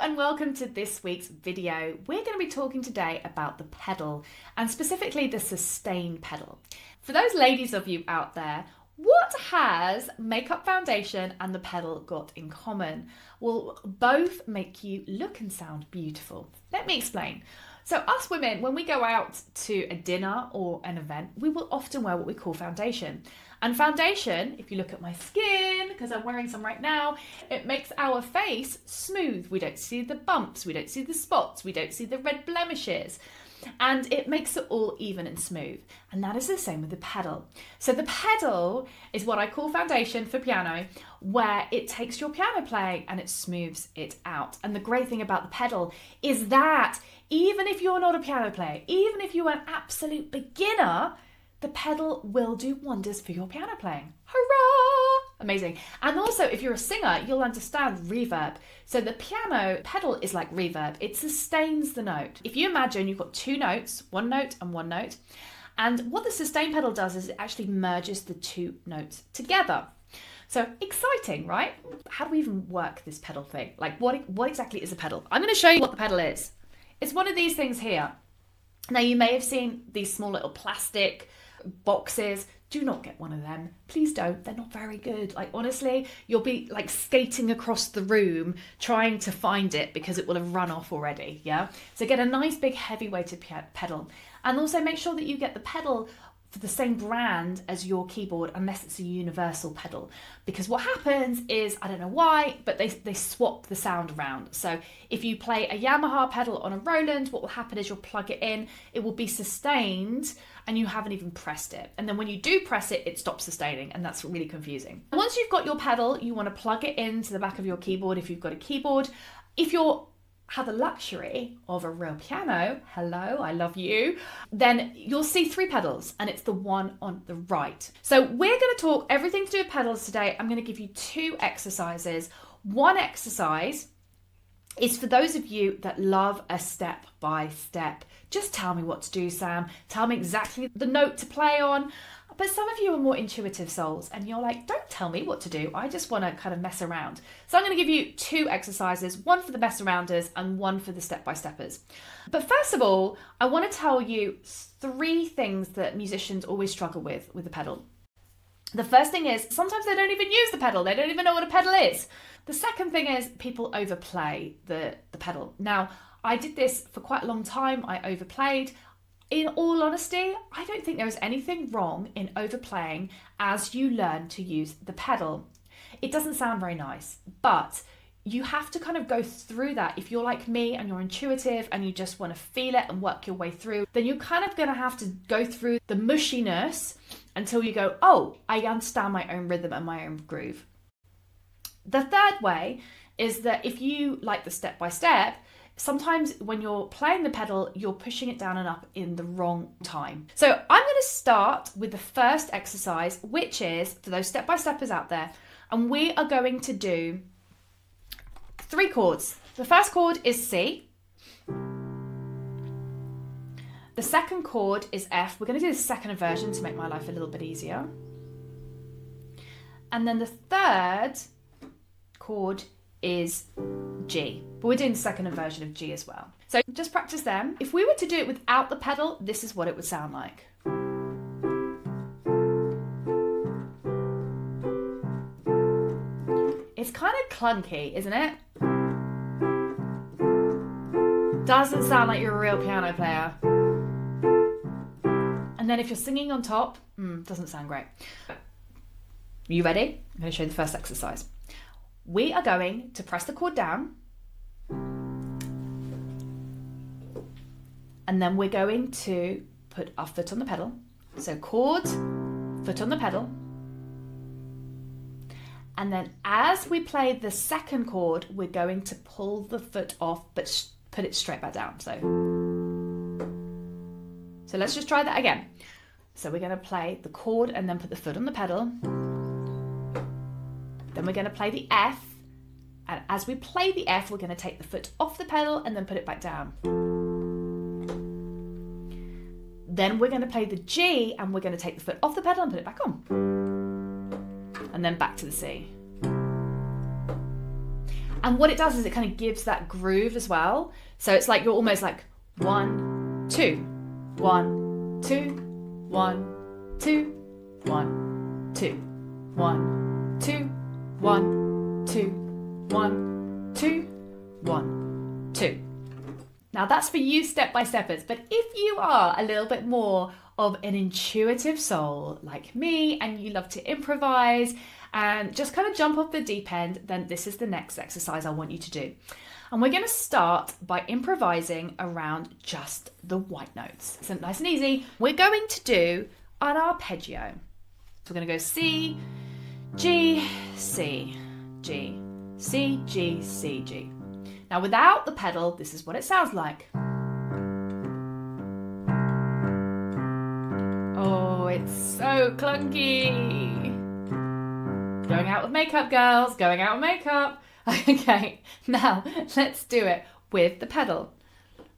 and welcome to this week's video. We're going to be talking today about the pedal and specifically the sustain pedal. For those ladies of you out there, what has makeup foundation and the pedal got in common? Well, both make you look and sound beautiful. Let me explain. So us women, when we go out to a dinner or an event, we will often wear what we call foundation. And foundation, if you look at my skin, because I'm wearing some right now, it makes our face smooth. We don't see the bumps, we don't see the spots, we don't see the red blemishes. And it makes it all even and smooth. And that is the same with the pedal. So the pedal is what I call foundation for piano, where it takes your piano playing and it smooths it out. And the great thing about the pedal is that even if you're not a piano player, even if you're an absolute beginner, the pedal will do wonders for your piano playing. Hurrah! Amazing. And also, if you're a singer, you'll understand reverb. So the piano pedal is like reverb. It sustains the note. If you imagine you've got two notes, one note and one note, and what the sustain pedal does is it actually merges the two notes together. So exciting, right? How do we even work this pedal thing? Like what exactly is a pedal? I'm going to show you what the pedal is. It's one of these things here. Now you may have seen these small little plastic boxes. Do not get one of them. Please don't. They're not very good. Like honestly, you'll be like skating across the room trying to find it because it will have run off already. Yeah. So get a nice big heavy weighted pedal, and also make sure that you get the pedal for the same brand as your keyboard, unless it's a universal pedal, because what happens is, I don't know why, but they swap the sound around. So if you play a Yamaha pedal on a Roland, what will happen is you'll plug it in, it will be sustained and you haven't even pressed it, and then when you do press it, it stops sustaining, and that's really confusing. Once you've got your pedal, you want to plug it into the back of your keyboard if you've got a keyboard. If you're have the luxury of a real piano, hello, I love you, then you'll see three pedals, and it's the one on the right. So we're going to talk everything to do with pedals today. I'm going to give you two exercises. One exercise is for those of you that love a step by step. Just tell me what to do, Sam. Tell me exactly the note to play on. But some of you are more intuitive souls and you're like, don't tell me what to do. I just want to kind of mess around. So I'm going to give you two exercises, one for the mess arounders and one for the step-by-steppers. But first of all, I want to tell you three things that musicians always struggle with the pedal. The first thing is sometimes they don't even use the pedal. They don't even know what a pedal is. The second thing is people overplay the pedal. Now, I did this for quite a long time. I overplayed. In all honesty, I don't think there is anything wrong in overplaying as you learn to use the pedal. It doesn't sound very nice, but you have to kind of go through that. If you're like me and you're intuitive and you just want to feel it and work your way through, then you're kind of going to have to go through the mushiness until you go, oh, I understand my own rhythm and my own groove. The third way is that if you like the step-by-step, sometimes when you're playing the pedal, you're pushing it down and up in the wrong time. So I'm going to start with the first exercise, which is for those step-by-steppers out there. And we are going to do three chords. The first chord is C. The second chord is F. We're going to do the second inversion to make my life a little bit easier. And then the third chord is G, but we're doing the second inversion of G as well. So just practice them. If we were to do it without the pedal, this is what it would sound like. It's kind of clunky, isn't it? Doesn't sound like you're a real piano player. And then if you're singing on top, doesn't sound great. You ready? I'm going to show you the first exercise. We are going to press the chord down, and then we're going to put our foot on the pedal. So chord, foot on the pedal. And then as we play the second chord, we're going to pull the foot off, but put it straight back down. So let's just try that again. So we're going to play the chord and then put the foot on the pedal. Then we're going to play the F, and as we play the F, we're going to take the foot off the pedal and then put it back down. Then we're going to play the G, and we're going to take the foot off the pedal and put it back on. And then back to the C. And what it does is it kind of gives that groove as well. So it's like you're almost like 1, 2, 1, 2, 1, 2, 1, 2, 1, 2, 1, 2, 1, 2, 1, 2. Now that's for you step-by-steppers, but if you are a little bit more of an intuitive soul like me and you love to improvise and just kind of jump off the deep end, then this is the next exercise I want you to do. And we're going to start by improvising around just the white notes. So nice and easy. We're going to do an arpeggio. So we're going to go C, G, C, G, C, G, C, G. Now without the pedal, this is what it sounds like. Oh, it's so clunky. Going out with makeup, girls, going out with makeup. Okay, now let's do it with the pedal.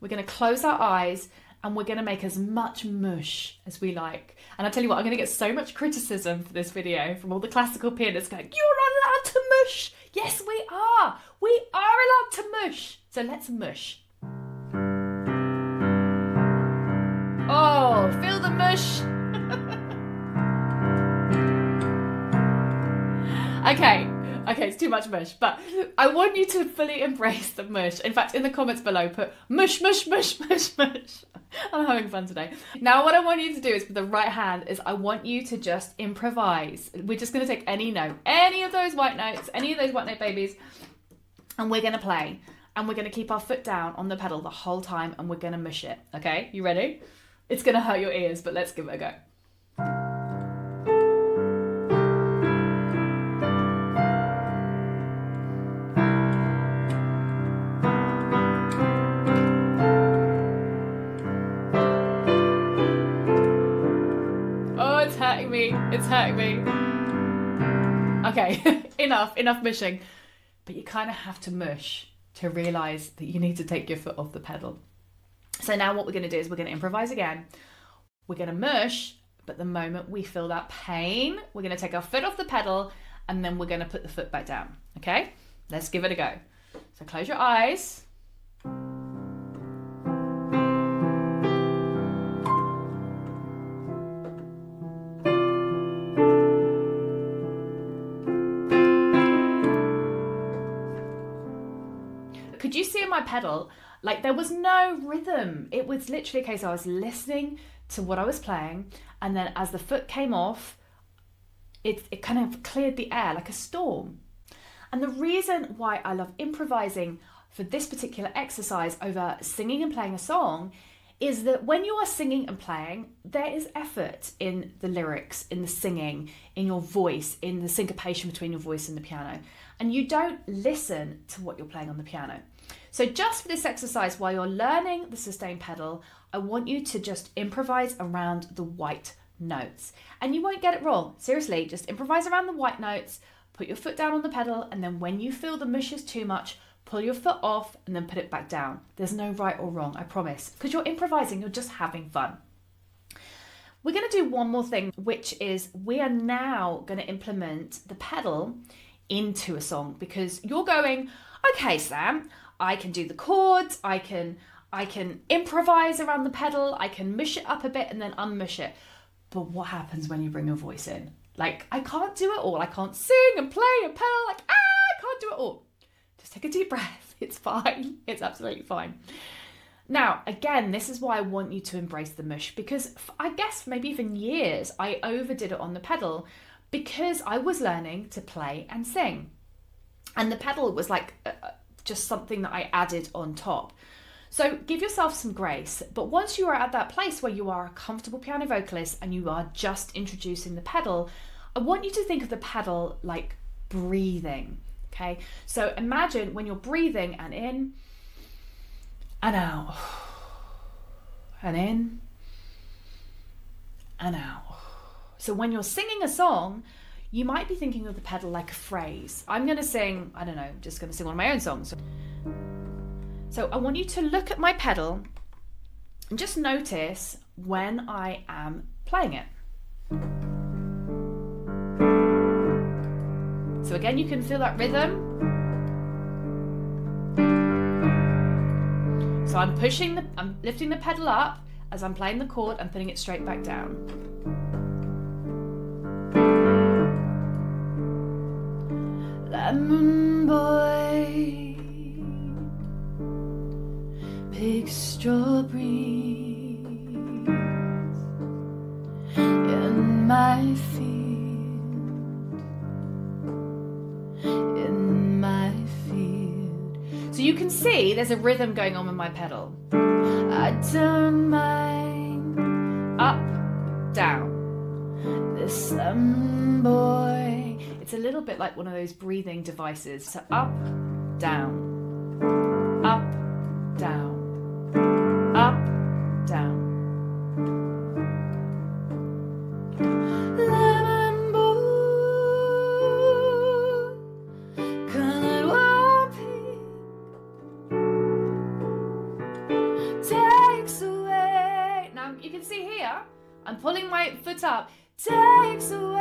We're going to close our eyes and we're going to make as much mush as we like. And I tell you what, I'm going to get so much criticism for this video from all the classical pianists going, you're not allowed to mush. Yes, we are. We are allowed to mush. So let's mush. Oh, feel the mush. Okay, it's too much mush, but I want you to fully embrace the mush. In fact, in the comments below, put mush, mush, mush, mush, mush. I'm having fun today. Now, what I want you to do is with the right hand is I want you to just improvise. We're just going to take any note, any of those white notes, any of those white note babies, and we're going to play. And we're going to keep our foot down on the pedal the whole time, and we're going to mush it. Okay, you ready? It's going to hurt your ears, but let's give it a go. It's hurting me. Okay, enough mushing. But you kind of have to mush to realise that you need to take your foot off the pedal. So now what we're going to do is we're going to improvise again. We're going to mush, but the moment we feel that pain, we're going to take our foot off the pedal and then we're going to put the foot back down. Okay, let's give it a go. So close your eyes. Could you see in my pedal, like there was no rhythm. It was literally a case I was listening to what I was playing, and then as the foot came off, it kind of cleared the air like a storm. And the reason why I love improvising for this particular exercise over singing and playing a song is that when you are singing and playing, there is effort in the lyrics, in the singing, in your voice, in the syncopation between your voice and the piano. And you don't listen to what you're playing on the piano. So just for this exercise, while you're learning the sustain pedal, I want you to just improvise around the white notes. And you won't get it wrong. Seriously, just improvise around the white notes, put your foot down on the pedal, and then when you feel the mush is too much, pull your foot off and then put it back down. There's no right or wrong, I promise. Because you're improvising, you're just having fun. We're going to do one more thing, which is we are now going to implement the pedal into a song, because you're going, okay, Sam, I can do the chords, I can improvise around the pedal, I can mush it up a bit and then unmush it. But what happens when you bring your voice in? Like, I can't do it all. I can't sing and play and pedal, like, I can't do it all. Just take a deep breath. It's fine. It's absolutely fine. Now, again, this is why I want you to embrace the mush, because I guess maybe even years I overdid it on the pedal because I was learning to play and sing. And the pedal was like just something that I added on top. So give yourself some grace. But once you are at that place where you are a comfortable piano vocalist and you are just introducing the pedal, I want you to think of the pedal like breathing. Okay, so imagine when you're breathing and in and out, and in and out. So when you're singing a song, you might be thinking of the pedal like a phrase. I'm going to sing, I don't know, just going to sing one of my own songs. So I want you to look at my pedal and just notice when I am playing it. So again, you can feel that rhythm. So I'm lifting the pedal up as I'm playing the chord and putting it straight back down. Lemon boy, big strawberries in my field, in my field. So you can see there's a rhythm going on with my pedal. I don't mind. Up, down. This lemon boy. It's a little bit like one of those breathing devices. So up, down, up, down, up, down. Lemon boy, colored one pink, takes away. Now you can see here, I'm pulling my foot up. Takes away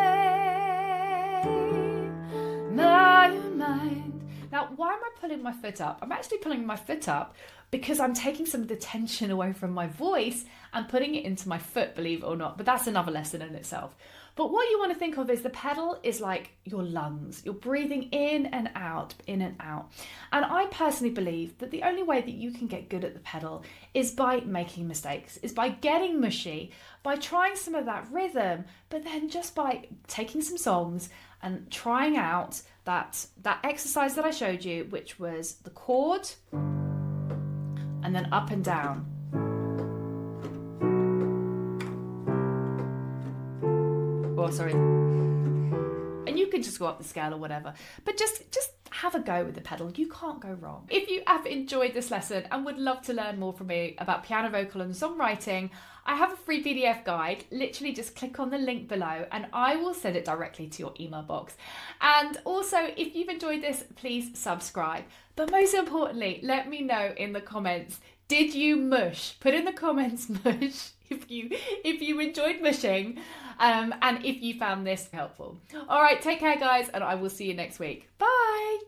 my mind. Now, why am I pulling my foot up? I'm actually pulling my foot up because I'm taking some of the tension away from my voice and putting it into my foot, believe it or not. But that's another lesson in itself. But what you want to think of is the pedal is like your lungs. You're breathing in and out, in and out. And I personally believe that the only way that you can get good at the pedal is by making mistakes, is by getting mushy, by trying some of that rhythm, but then just by taking some songs and trying out that exercise that I showed you, which was the chord and then up and down. Oh, sorry. And you can just go up the scale or whatever, but just have a go with the pedal. You can't go wrong. If you have enjoyed this lesson and would love to learn more from me about piano, vocal and songwriting, I have a free PDF guide. Literally just click on the link below and I will send it directly to your email box. And also, if you've enjoyed this, please subscribe. But most importantly, let me know in the comments, did you mush? Put in the comments mush if you enjoyed mushing and if you found this helpful. All right, take care guys, and I will see you next week. Bye.